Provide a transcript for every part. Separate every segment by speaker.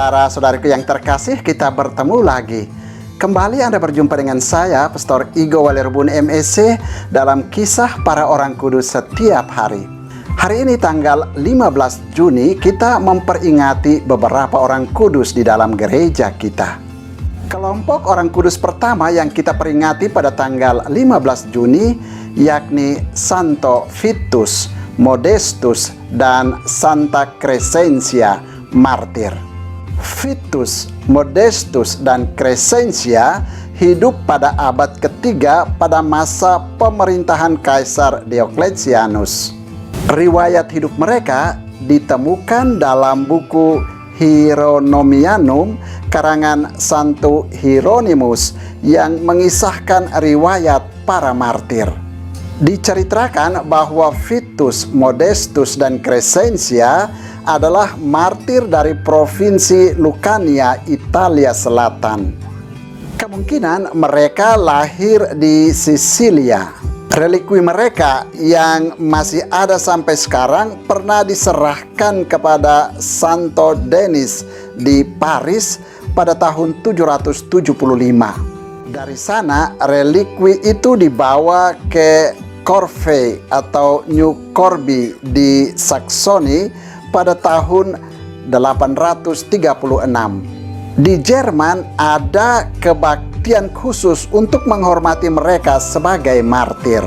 Speaker 1: Saudara-saudariku yang terkasih, kita bertemu lagi. Kembali Anda berjumpa dengan saya, Pastor Igo Walerbun MEC, dalam kisah para orang kudus setiap hari. Hari ini tanggal 15 Juni, kita memperingati beberapa orang kudus di dalam gereja kita. Kelompok orang kudus pertama yang kita peringati pada tanggal 15 Juni, yakni Santo Vitus, Modestus, dan Santa Crescencia, martir. Vitus, Modestus, dan Crescencia hidup pada abad ketiga pada masa pemerintahan Kaisar Diocletianus. Riwayat hidup mereka ditemukan dalam buku Hieronomianum karangan Santo Hieronymus yang mengisahkan riwayat para martir. Diceritakan bahwa Vitus, Modestus, dan Crescencia adalah martir dari provinsi Lucania, Italia Selatan. Kemungkinan mereka lahir di Sisilia. Relikwi mereka yang masih ada sampai sekarang pernah diserahkan kepada Santo Denis di Paris pada tahun 775. Dari sana relikwi itu dibawa ke Corvey atau New Corby di Saksoni pada tahun 836. Di Jerman ada kebaktian khusus untuk menghormati mereka sebagai martir.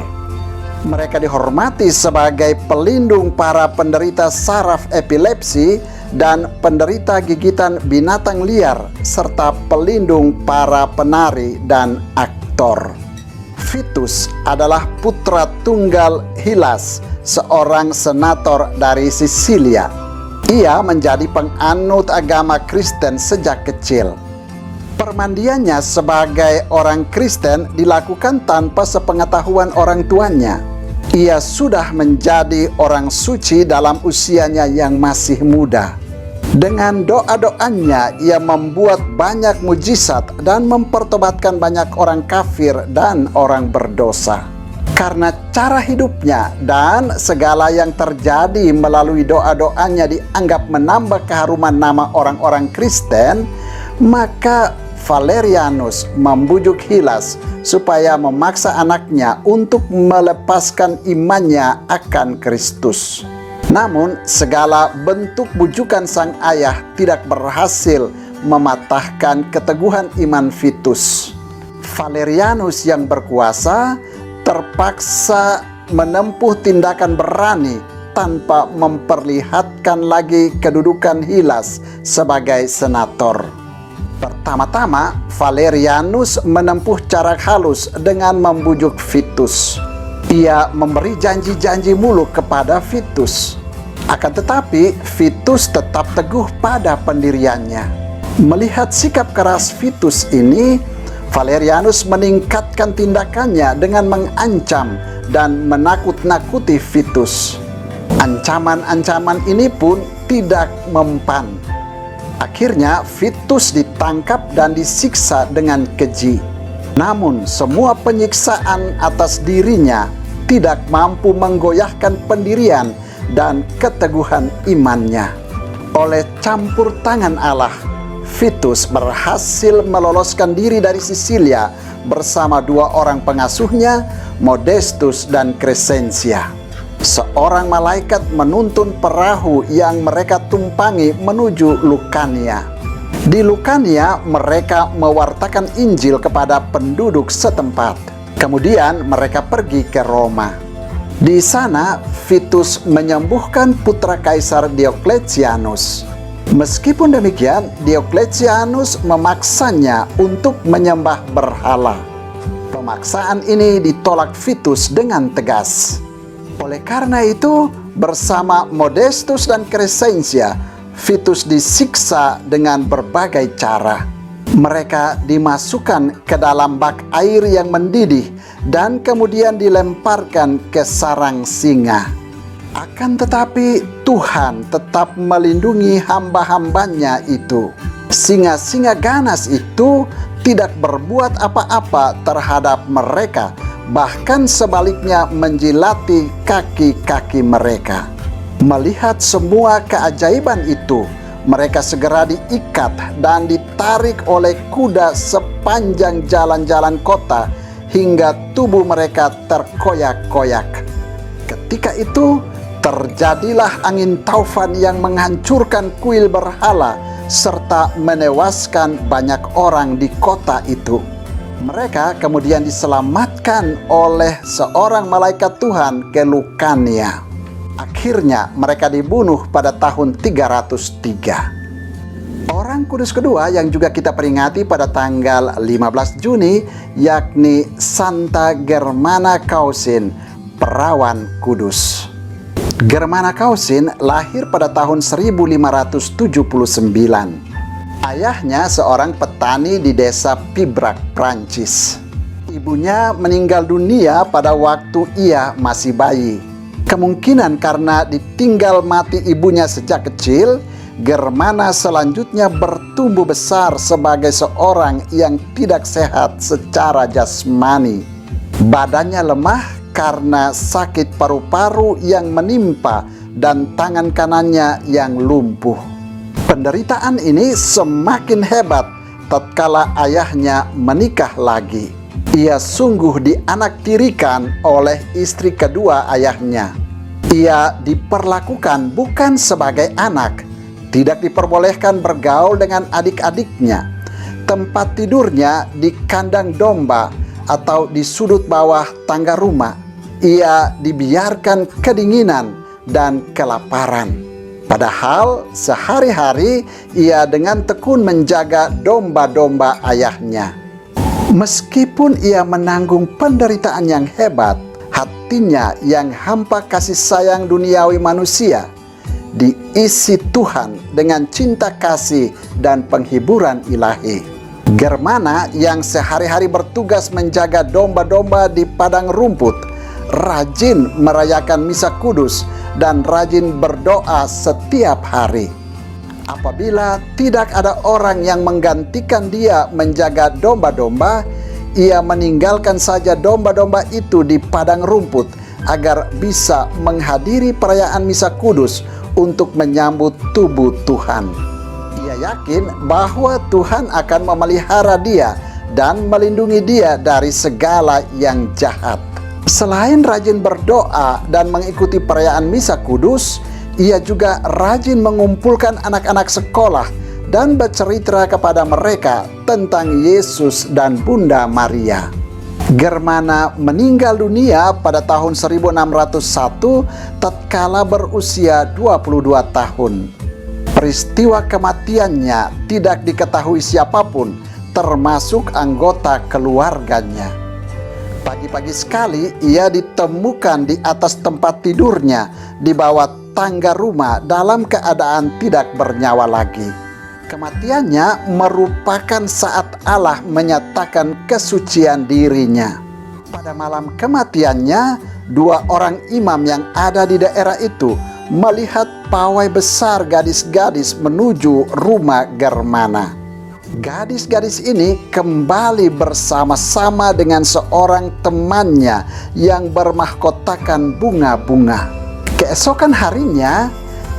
Speaker 1: Mereka dihormati sebagai pelindung para penderita saraf epilepsi dan penderita gigitan binatang liar, serta pelindung para penari dan aktor. Vitus adalah putra tunggal Hylas, seorang senator dari Sisilia. Ia menjadi penganut agama Kristen sejak kecil. Permandiannya sebagai orang Kristen dilakukan tanpa sepengetahuan orang tuanya. Ia sudah menjadi orang suci dalam usianya yang masih muda. Dengan doa-doanya, ia membuat banyak mujizat dan mempertobatkan banyak orang kafir dan orang berdosa. Karena cara hidupnya dan segala yang terjadi melalui doa-doanya dianggap menambah keharuman nama orang-orang Kristen, maka Valerianus membujuk Hylas supaya memaksa anaknya untuk melepaskan imannya akan Kristus. Namun, segala bentuk bujukan sang ayah tidak berhasil mematahkan keteguhan iman Vitus. Valerianus yang berkuasa terpaksa menempuh tindakan berani tanpa memperlihatkan lagi kedudukan Hylas sebagai senator. Pertama-tama, Valerianus menempuh cara halus dengan membujuk Vitus. Ia memberi janji-janji muluk kepada Vitus. Akan tetapi, Vitus tetap teguh pada pendiriannya. Melihat sikap keras Vitus ini, Valerianus meningkatkan tindakannya dengan mengancam dan menakut-nakuti Vitus. Ancaman-ancaman ini pun tidak mempan. Akhirnya Vitus ditangkap dan disiksa dengan keji. Namun semua penyiksaan atas dirinya tidak mampu menggoyahkan pendirian dan keteguhan imannya. Oleh campur tangan Allah, Vitus berhasil meloloskan diri dari Sisilia bersama dua orang pengasuhnya, Modestus dan Crescencia. Seorang malaikat menuntun perahu yang mereka tumpangi menuju Lucania. Di Lucania, mereka mewartakan Injil kepada penduduk setempat. Kemudian mereka pergi ke Roma. Di sana, Vitus menyembuhkan putra Kaisar Diocletianus. Meskipun demikian, Diocletianus memaksanya untuk menyembah berhala. Pemaksaan ini ditolak Vitus dengan tegas. Oleh karena itu, bersama Modestus dan Crescencia, Vitus disiksa dengan berbagai cara. Mereka dimasukkan ke dalam bak air yang mendidih dan kemudian dilemparkan ke sarang singa. Akan tetapi Tuhan tetap melindungi hamba-hambanya itu. Singa-singa ganas itu tidak berbuat apa-apa terhadap mereka, bahkan sebaliknya menjilati kaki-kaki mereka. Melihat semua keajaiban itu, mereka segera diikat dan ditarik oleh kuda sepanjang jalan-jalan kota hingga tubuh mereka terkoyak-koyak. Ketika itu terjadilah angin taufan yang menghancurkan kuil berhala serta menewaskan banyak orang di kota itu. Mereka kemudian diselamatkan oleh seorang malaikat Tuhan ke Lukania. Akhirnya mereka dibunuh pada tahun 303. Orang kudus kedua yang juga kita peringati pada tanggal 15 Juni yakni Santa Germana Kausin, perawan kudus. Germana Kausin lahir pada tahun 1579. Ayahnya seorang petani di desa Pibrac, Prancis. Ibunya meninggal dunia pada waktu ia masih bayi. Kemungkinan karena ditinggal mati ibunya sejak kecil, Germana selanjutnya bertumbuh besar sebagai seorang yang tidak sehat secara jasmani. Badannya lemah karena sakit paru-paru yang menimpa dan tangan kanannya yang lumpuh. Penderitaan ini semakin hebat tatkala ayahnya menikah lagi. Ia sungguh dianaktirikan oleh istri kedua ayahnya. Ia diperlakukan bukan sebagai anak, tidak diperbolehkan bergaul dengan adik-adiknya. Tempat tidurnya di kandang domba atau di sudut bawah tangga rumah. Ia dibiarkan kedinginan dan kelaparan. Padahal sehari-hari ia dengan tekun menjaga domba-domba ayahnya. Meskipun ia menanggung penderitaan yang hebat, hatinya yang hampa kasih sayang duniawi manusia diisi Tuhan dengan cinta kasih dan penghiburan ilahi. Germana yang sehari-hari bertugas menjaga domba-domba di padang rumput, rajin merayakan misa kudus dan rajin berdoa setiap hari. Apabila tidak ada orang yang menggantikan dia menjaga domba-domba, ia meninggalkan saja domba-domba itu di padang rumput agar bisa menghadiri perayaan misa kudus untuk menyambut tubuh Tuhan. Ia yakin bahwa Tuhan akan memelihara dia dan melindungi dia dari segala yang jahat. Selain rajin berdoa dan mengikuti perayaan misa kudus, ia juga rajin mengumpulkan anak-anak sekolah dan bercerita kepada mereka tentang Yesus dan Bunda Maria. Germana meninggal dunia pada tahun 1601 tatkala berusia 22 tahun. Peristiwa kematiannya tidak diketahui siapapun, termasuk anggota keluarganya. Pagi-pagi sekali ia ditemukan di atas tempat tidurnya di bawah tangga rumah dalam keadaan tidak bernyawa lagi. Kematiannya merupakan saat Allah menyatakan kesucian dirinya. Pada malam kematiannya, dua orang imam yang ada di daerah itu melihat pawai besar gadis-gadis menuju rumah Germana. Gadis-gadis ini kembali bersama-sama dengan seorang temannya yang bermahkotakan bunga-bunga. Keesokan harinya,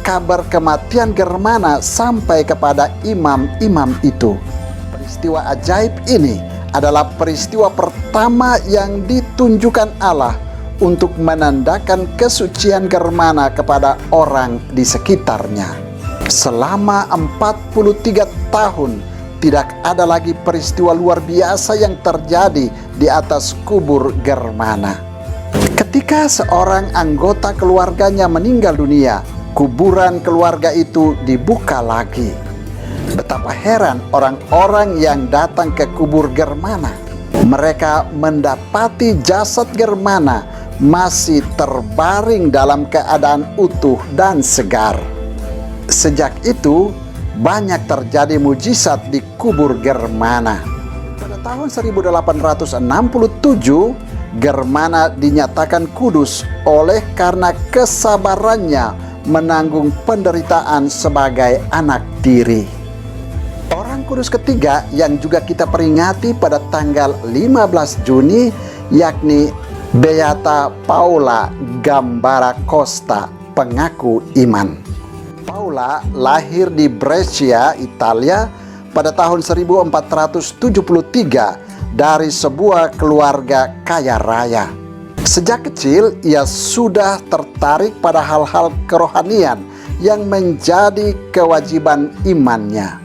Speaker 1: kabar kematian Germana sampai kepada imam-imam itu. Peristiwa ajaib ini adalah peristiwa pertama yang ditunjukkan Allah untuk menandakan kesucian Germana kepada orang di sekitarnya. Selama 43 tahun, tidak ada lagi peristiwa luar biasa yang terjadi di atas kubur Germana. Ketika seorang anggota keluarganya meninggal dunia, kuburan keluarga itu dibuka lagi. Betapa heran orang-orang yang datang ke kubur Germana. Mereka mendapati jasad Germana masih terbaring dalam keadaan utuh dan segar. Sejak itu, banyak terjadi mujizat di kubur Germana. Pada tahun 1867, Germana dinyatakan kudus oleh karena kesabarannya menanggung penderitaan sebagai anak tiri. Orang kudus ketiga yang juga kita peringati pada tanggal 15 Juni yakni Beata Paula Gambara Costa, pengaku iman. Paula lahir di Brescia, Italia pada tahun 1473 dari sebuah keluarga kaya raya. Sejak kecil ia sudah tertarik pada hal-hal kerohanian yang menjadi kewajiban imannya.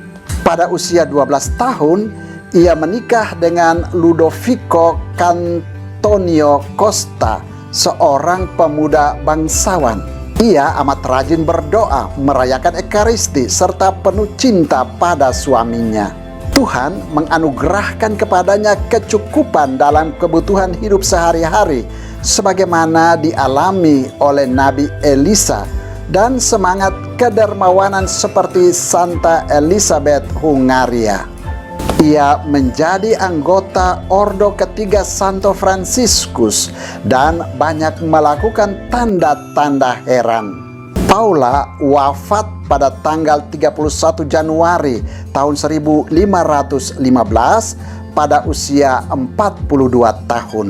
Speaker 1: Pada usia 12 tahun, ia menikah dengan Ludovico Cantonio Costa, seorang pemuda bangsawan. Ia amat rajin berdoa, merayakan Ekaristi, serta penuh cinta pada suaminya. Tuhan menganugerahkan kepadanya kecukupan dalam kebutuhan hidup sehari-hari, sebagaimana dialami oleh Nabi Elisa, dan semangat kedermawanan seperti Santa Elizabeth Hungaria. Ia menjadi anggota Ordo Ketiga Santo Fransiskus dan banyak melakukan tanda-tanda heran. Paula wafat pada tanggal 31 Januari tahun 1515 pada usia 42 tahun.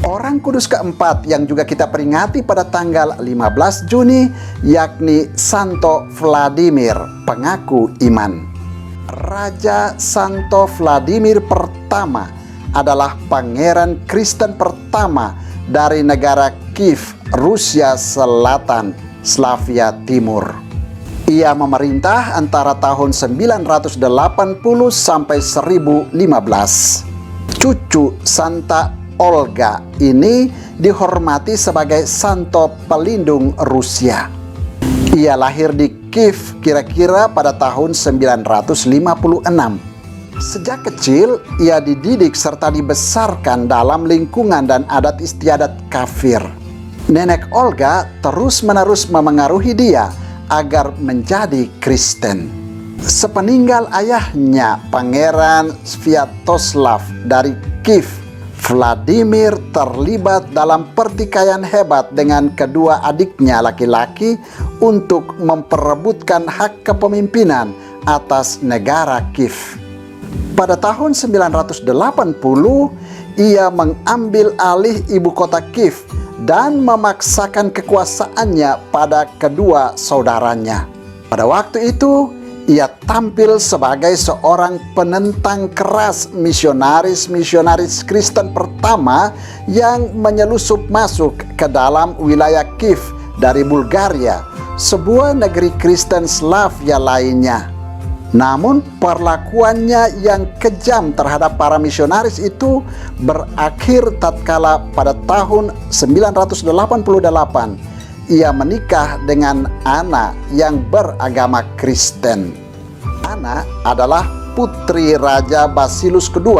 Speaker 1: Orang kudus keempat yang juga kita peringati pada tanggal 15 Juni yakni Santo Vladimir, pengaku iman. Raja Santo Vladimir pertama adalah pangeran Kristen pertama dari negara Kiev, Rusia Selatan, Slavia Timur. Ia memerintah antara tahun 980 sampai 1015. Cucu Santa Olga ini dihormati sebagai santo pelindung Rusia. Ia lahir di Kiev kira-kira pada tahun 956. Sejak kecil, ia dididik serta dibesarkan dalam lingkungan dan adat istiadat kafir. Nenek Olga terus-menerus memengaruhi dia agar menjadi Kristen. Sepeninggal ayahnya, Pangeran Sviatoslav dari Kiev, Vladimir terlibat dalam pertikaian hebat dengan kedua adiknya laki-laki untuk memperebutkan hak kepemimpinan atas negara Kiev. Pada tahun 980, ia mengambil alih ibu kota Kiev dan memaksakan kekuasaannya pada kedua saudaranya. Pada waktu itu, ia tampil sebagai seorang penentang keras misionaris Kristen pertama yang menyelusup masuk ke dalam wilayah Kiev dari Bulgaria, sebuah negeri Kristen Slavia lainnya. Namun perlakuannya yang kejam terhadap para misionaris itu berakhir tatkala pada tahun 988 ia menikah dengan Anna yang beragama Kristen. Anna adalah putri Raja Basilus II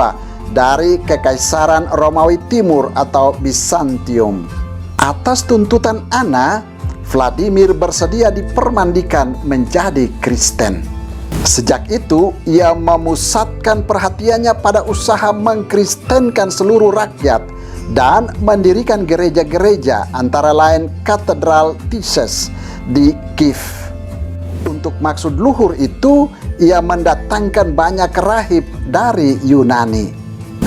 Speaker 1: dari Kekaisaran Romawi Timur atau Bizantium. Atas tuntutan Anna, Vladimir bersedia dipermandikan menjadi Kristen. Sejak itu, ia memusatkan perhatiannya pada usaha mengkristenkan seluruh rakyat dan mendirikan gereja-gereja, antara lain Katedral Tises di Kiev. Untuk maksud luhur itu, ia mendatangkan banyak rahib dari Yunani.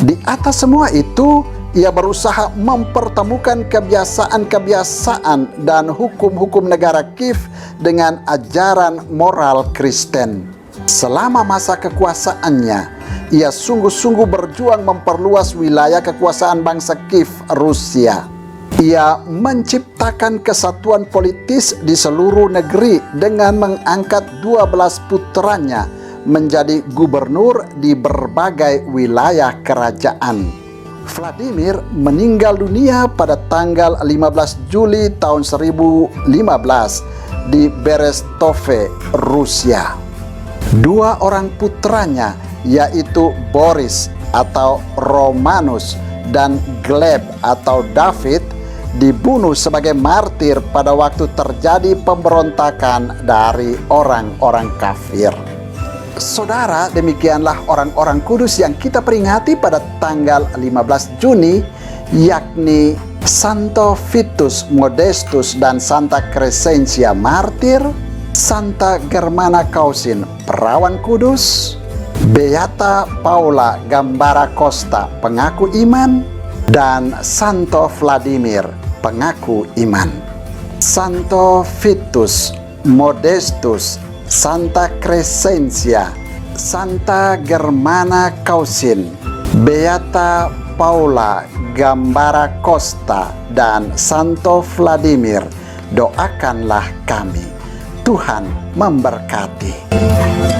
Speaker 1: Di atas semua itu, ia berusaha mempertemukan kebiasaan-kebiasaan dan hukum-hukum negara Kiev dengan ajaran moral Kristen. Selama masa kekuasaannya, ia sungguh-sungguh berjuang memperluas wilayah kekuasaan bangsa Kiev, Rusia. Ia menciptakan kesatuan politis di seluruh negeri dengan mengangkat 12 putranya menjadi gubernur di berbagai wilayah kerajaan. Vladimir meninggal dunia pada tanggal 15 Juli tahun 1015 di Berestove, Rusia. Dua orang putranya, yaitu Boris atau Romanus dan Gleb atau David, dibunuh sebagai martir pada waktu terjadi pemberontakan dari orang-orang kafir. Saudara, demikianlah orang-orang kudus yang kita peringati pada tanggal 15 Juni, yakni Santo Vitus Modestus dan Santa Crescentia martir, Santa Germana Kausin perawan kudus, Beata Paula Gambara Costa pengaku iman, dan Santo Vladimir pengaku iman. Santo Vitus Modestus, Santa Crescencia, Santa Germana Kausin, Beata Paula Gambara Costa, dan Santo Vladimir. Doakanlah kami. Tuhan memberkati.